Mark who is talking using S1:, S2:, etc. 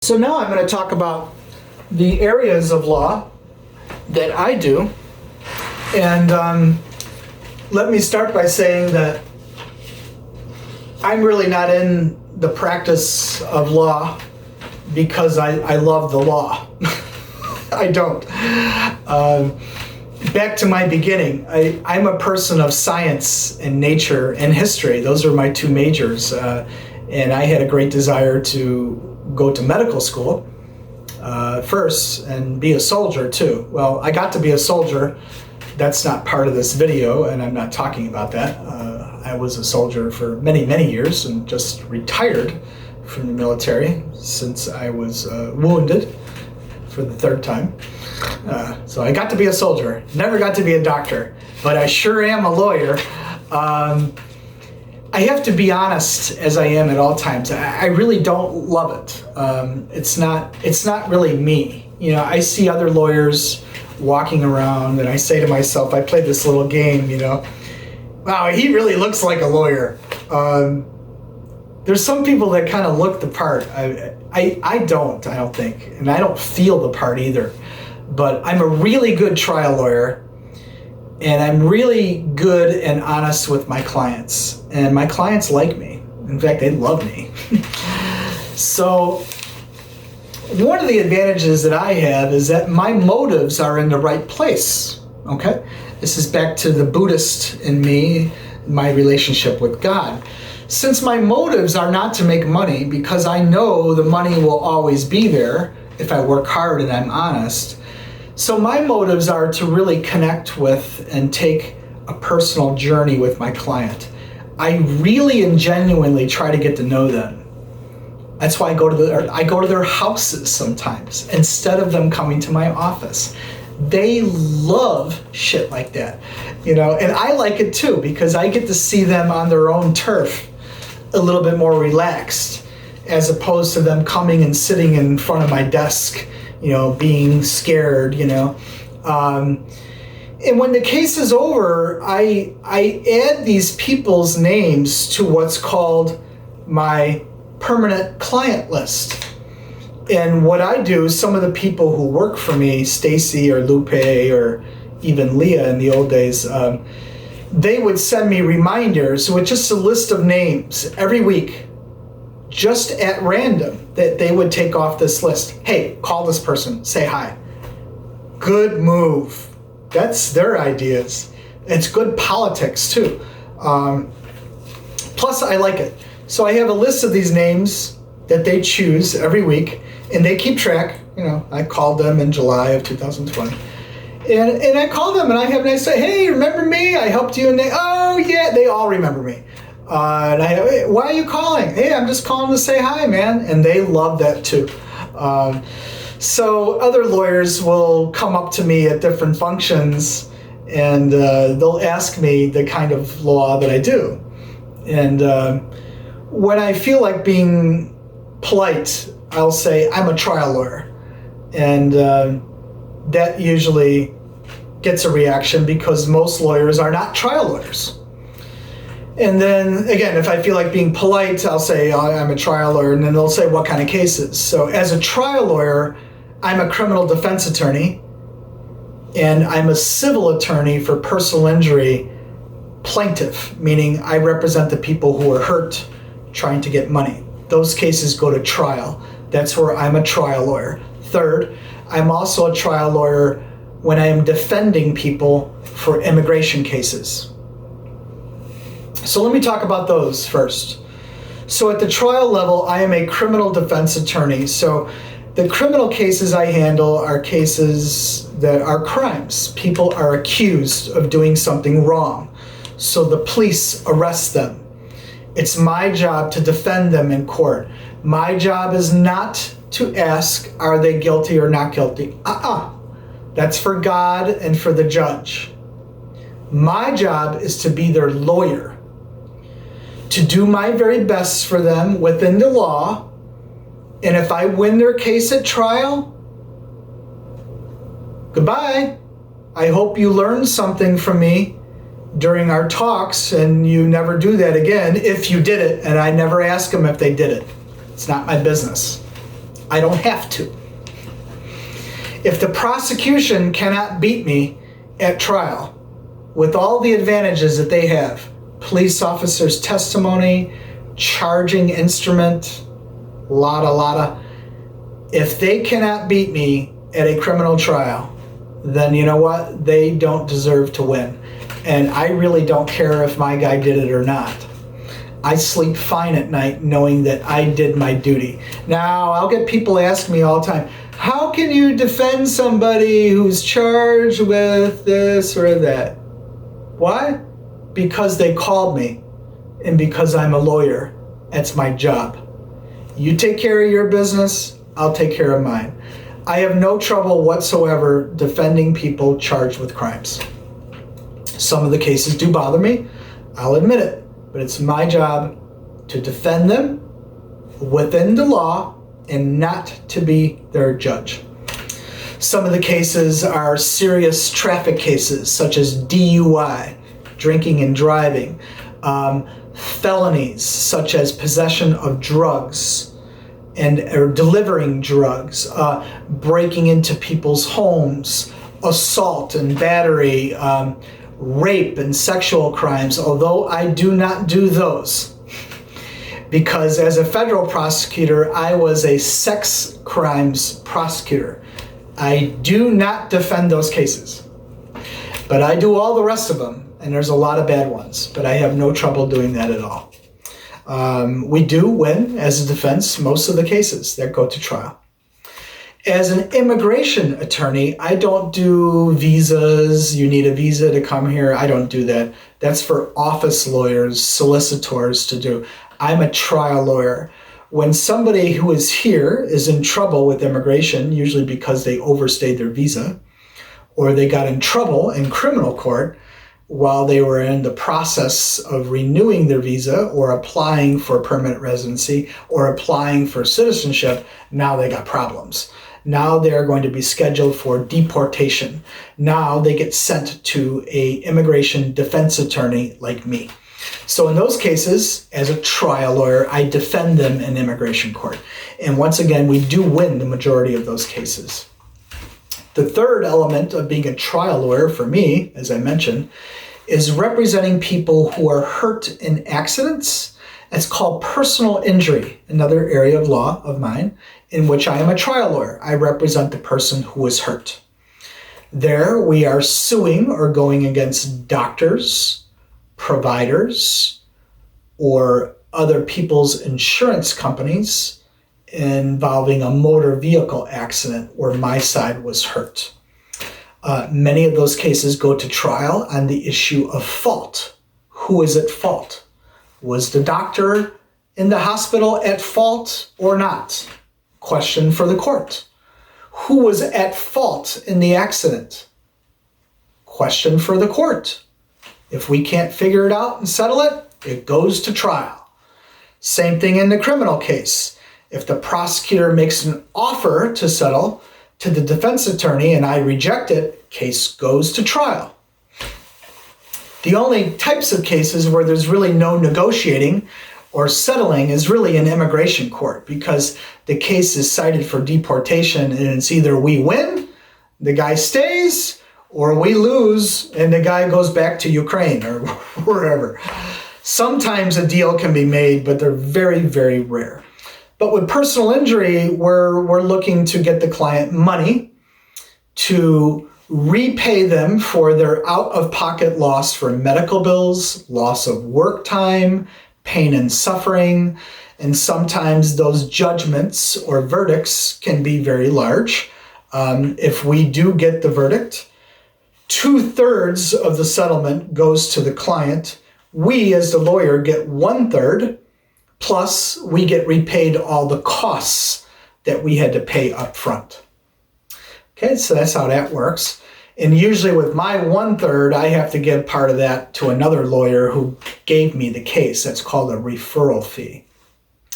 S1: So now I'm going to talk about the areas of law that I do. And let me start by saying that I'm really not in the practice of law because I love the law. I don't. Back to my beginning, I'm a person of science and nature and history. Those are my two majors. And I had a great desire to go to medical school first and be a soldier too. Well, I got to be a soldier. That's not part of this video, and I'm not talking about that. I was a soldier for many, many years and just retired from the military since I was wounded for the third time. So I got to be a soldier, never got to be a doctor, but I sure am a lawyer. I have to be honest, as I am at all times. I really don't love it. It's not really me. You know, I see other lawyers walking around, and I say to myself, I play this little game. You know, wow, he really looks like a lawyer. There's some people that kind of look the part. I don't think, and I don't feel the part either. But I'm a really good trial lawyer. And I'm really good and honest with my clients. And my clients like me. In fact, they love me. So one of the advantages that I have is that my motives are in the right place. Okay? This is back to the Buddhist in me, my relationship with God. Since my motives are not to make money, because I know the money will always be there if I work hard and I'm honest. So my motives are to really connect with and take a personal journey with my client. I really and genuinely try to get to know them. That's why I go to their houses sometimes instead of them coming to my office. They love shit like that, you know, and I like it too because I get to see them on their own turf, a little bit more relaxed, as opposed to them coming and sitting in front of my desk, you know, being scared, you know. And when the case is over, I add these people's names to what's called my permanent client list. And what I do, some of the people who work for me, Stacy or Lupe or even Leah in the old days, they would send me reminders with just a list of names every week, just at random, that they would take off this list. Hey, call this person, say hi. Good move. That's their ideas. It's good politics too. Plus I like it. So I have a list of these names that they choose every week and they keep track. You know, I called them in July of 2020. And I call them and I say, hey, remember me? I helped you. And oh yeah, they all remember me. And hey, why are you calling? Hey, I'm just calling to say hi, man. And they love that too. So other lawyers will come up to me at different functions and they'll ask me the kind of law that I do. And when I feel like being polite, I'll say, I'm a trial lawyer. And that usually gets a reaction because most lawyers are not trial lawyers. And then, again, if I feel like being polite, I'll say, oh, I'm a trial lawyer, and then they'll say, what kind of cases? So as a trial lawyer, I'm a criminal defense attorney, and I'm a civil attorney for personal injury plaintiff, meaning I represent the people who are hurt trying to get money. Those cases go to trial. That's where I'm a trial lawyer. Third, I'm also a trial lawyer when I am defending people for immigration cases. So let me talk about those first. So at the trial level, I am a criminal defense attorney. So the criminal cases I handle are cases that are crimes. People are accused of doing something wrong. So the police arrest them. It's my job to defend them in court. My job is not to ask, are they guilty or not guilty? That's for God and for the judge. My job is to be their lawyer, to do my very best for them within the law, and if I win their case at trial, goodbye. I hope you learned something from me during our talks and you never do that again if you did it, and I never ask them if they did it. It's not my business. I don't have to. If the prosecution cannot beat me at trial with all the advantages that they have, police officer's testimony, charging instrument, lotta. If they cannot beat me at a criminal trial, then you know what? They don't deserve to win. And I really don't care if my guy did it or not. I sleep fine at night knowing that I did my duty. Now, I'll get people ask me all the time, how can you defend somebody who's charged with this or that? Why? Because they called me and because I'm a lawyer. That's my job. You take care of your business, I'll take care of mine. I have no trouble whatsoever defending people charged with crimes. Some of the cases do bother me, I'll admit it, but it's my job to defend them within the law and not to be their judge. Some of the cases are serious traffic cases, such as D.U.I, drinking and driving, felonies such as possession of drugs or delivering drugs, breaking into people's homes, assault and battery, rape and sexual crimes, although I do not do those. Because as a federal prosecutor, I was a sex crimes prosecutor. I do not defend those cases. But I do all the rest of them, and there's a lot of bad ones, but I have no trouble doing that at all. We do win, as a defense, most of the cases that go to trial. As an immigration attorney, I don't do visas. You need a visa to come here. I don't do that. That's for office lawyers, solicitors to do. I'm a trial lawyer. When somebody who is here is in trouble with immigration, usually because they overstayed their visa, or they got in trouble in criminal court while they were in the process of renewing their visa or applying for permanent residency or applying for citizenship, now they got problems. Now they're going to be scheduled for deportation. Now they get sent to an immigration defense attorney like me. So in those cases, as a trial lawyer, I defend them in immigration court. And once again, we do win the majority of those cases. The third element of being a trial lawyer for me, as I mentioned, is representing people who are hurt in accidents. It's called personal injury, another area of law of mine, in which I am a trial lawyer. I represent the person who was hurt. There, we are suing or going against doctors, providers, or other people's insurance companies involving a motor vehicle accident where my side was hurt. Many of those cases go to trial on the issue of fault. Who is at fault? Was the doctor in the hospital at fault or not? Question for the court. Who was at fault in the accident? Question for the court. If we can't figure it out and settle it, it goes to trial. Same thing in the criminal case. If the prosecutor makes an offer to settle to the defense attorney and I reject it, case goes to trial. The only types of cases where there's really no negotiating or settling is really in immigration court, because the case is cited for deportation and it's either we win, the guy stays, or we lose and the guy goes back to Ukraine or wherever. Sometimes a deal can be made, but they're very, very rare. But with personal injury, we're looking to get the client money to repay them for their out-of-pocket loss for medical bills, loss of work time, pain and suffering, and sometimes those judgments or verdicts can be very large. If we do get the verdict, 2/3 of the settlement goes to the client. We, as the lawyer, get 1/3, plus we get repaid all the costs that we had to pay up front. Okay, so that's how that works. And usually with my 1/3, I have to give part of that to another lawyer who gave me the case. That's called a referral fee.